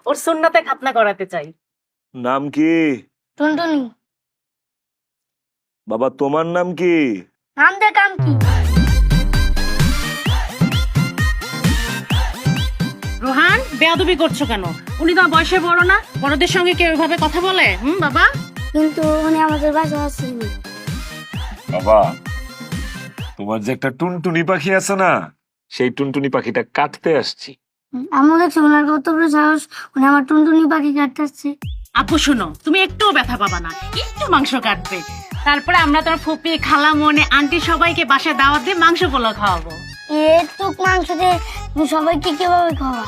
ওর সুন্নাতে খাতনা করাতে চাই। নাম কি? টুনটুনি। বাবা তোমার নাম কি? নাম দে কাম কি? রোহান, বেয়াদবি করছো কেন? উনি তো বয়সে বড় না, বড়দের সঙ্গে কেউ এভাবে কথা বলে? বাবা। কিন্তু উনি আমাদের বাসা আসছেন। বাবা তোমার যে একটা টুনটুনি পাখি আছে না, সেই টুনটুনি পাখিটা কাটতে আসছি। আমার কাছে ওনার কত বড় সাহস, উনি আমার টুনটুনি পাখি কাটতে আসছে। আপু শোনো, তুমি একটুও ব্যথা পাবা না, একটু মাংস কাটবে। তারপরে আমরা তোমার ফুপি, খালা, মনে, আন্টি সবাইকে বাসায় দাওয়াত দিয়ে মাংস পোলাও খাওয়াবো। এটুক মাংস দিয়ে তুমি সবাইকে কিভাবে খাওয়া?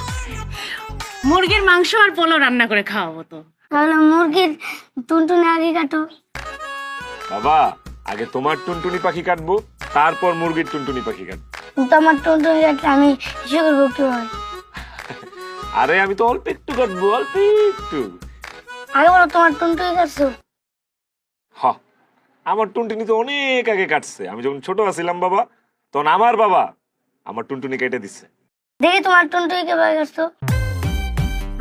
মুরগির মাংস আর পোলাও রান্না করে খাওয়াবো তো। তাহলে মুরগির টুনটুনি আগে কাটো। বাবা আগে তোমার টুনটুনি পাখি কাটবো, তারপর মুরগির টুনটুনি পাখি কাটবো। কিন্তু আমার টুনটুনি কাটলে আমি ইসে করবো কিভাবে? আরে আমি তো অল্প একটু কাটবো, অল্প একটু। আগে বলো তোমার টুনটুনি কাটছো। হ, আমার টুনটুনি তো অনেক আগে কাটছে। আমি যখন ছোট আছিলাম বাবা, তখন আমার বাবা আমার টুনটুনি কেটে দিচ্ছে। দেখি তোমার টুনটুনি কিভাবে কাটছো।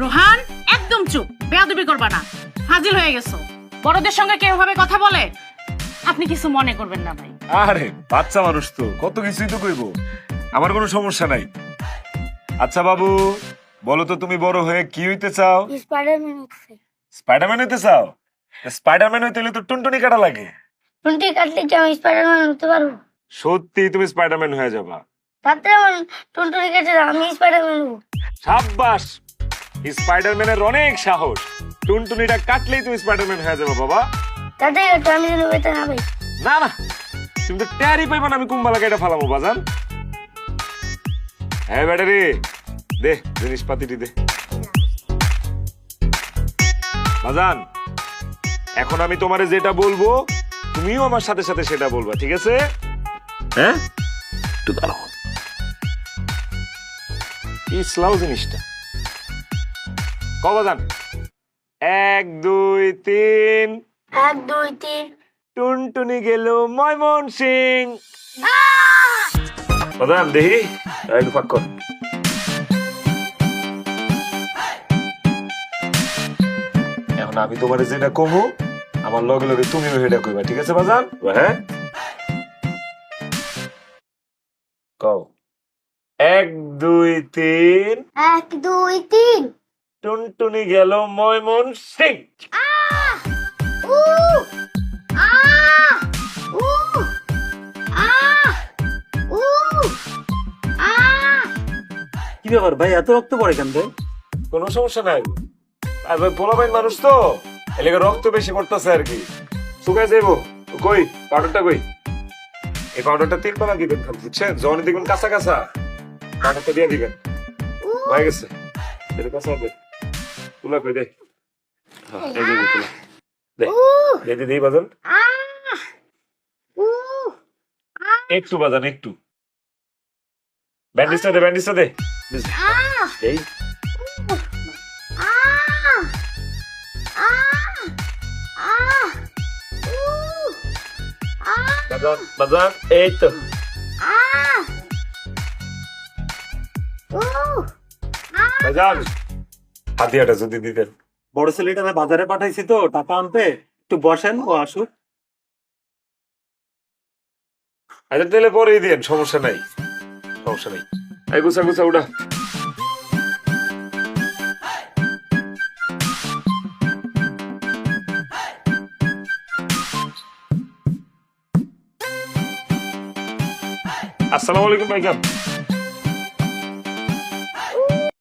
রোহান, একদম চুপ, বেয়াদবি করবা না, ফাজিল হয়ে গেছো। বড়দের সঙ্গে কেউ ভাবে কথা বলে? আপনি কিছু মনে করবেন না ভাই। আরে বাচ্চা মানুষ তো, কত কিছুই তো কইবো, আমার কোনো সমস্যা নাই। আচ্ছা বাবু বলো তো, তুমি বড় হয়ে কি হইতে চাও? স্পাইডারম্যান হচ্ছে। স্পাইডারম্যান হইতে চাও? স্পাইডারম্যান হইতে হলে তো টুনটুনি কাটা লাগে। টুনটুনি কাটলে কি আমি স্পাইডারম্যান হতে পারবো? সত্যি তুমি স্পাইডারম্যান হয়ে যাবা। তাতে আমার টুনটুনি কেটে দাও, আমি স্পাইডারম্যান হবো। সাব্বাস, স্পাইডারম্যানের অনেক সাহস। টুনটুনিটা কাটলেই তুমি স্পাইডারম্যান হয়ে যাবে বাবা। তাতে একটু আমি যেন বেতন না পাই। না না, তুমি তো ট্যারি পাইবা না, আমি কুম্বালা কেটে ফালামো বাজান। হ্যাঁ ব্যাটারি দে, জিনিসপাতিটি দে বাজান। এখন আমি তোমারে যেটা বলবো তুমিও আমার সাথে সাথে সেটা বলবা, ঠিক আছে? হ্যাঁ, একটু দাঁড়াও। ইসলাও জিনিসটা ক বাজান। 1 2 3। 1 2 3। টুনটুনি গেল ময়মনসিং। বাজান দেখি একটু ফাঁক কর। এখন আমি তোমার যেটা কমু, আমার লগে লগে তুমিও সেটা কইবা, ঠিক আছে বাজান? হ্যাঁ কও। 1 2 3। 1 2 3। টুনটুনি গেল ময়মনসিং। উ আ উ আ উ আ। কি ব্যাপার ভাই, এত রক্ত পড়ে কেন ভাই? কোনো সমস্যা নাই, আর ভাই পোলাপাইন মানুষ তো, এলাকা রক্ত বেশি করতেছে আর কি। শুকায় যাইবো। কই পাউডারটা কই? এই পাউডারটা 3 বেলা দিবেন, বুঝছেন? যখন দেখবেন কাঁচা কাঁচা পাউডারটা দিয়ে দিবেন। হয়ে গেছে, এটা কাঁচা হবে। তুলা কই দে। হ্যাঁ, এই যে তুলা দে, দে দে দে বাজান। আ উ একটু বাজান, একটু। ব্যান্ডেজটা দে, ব্যান্ডেজটা দে। আ এই আ আ আ উ আ বাজান, বাজান, এই তো। আ উ বাজান, হাতিয়াটা যদি দিতেন। বড় ছেলেটা বাজারে পাঠাইছি তো টাকা আনতে, একটু বসেন, ও আসুক। আচ্ছা তাহলে পরেই দেন, সমস্যা নাই, সমস্যা নাই। এই গুছা গুছা উঠা। আসসালামু আলাইকুম ভাইজান।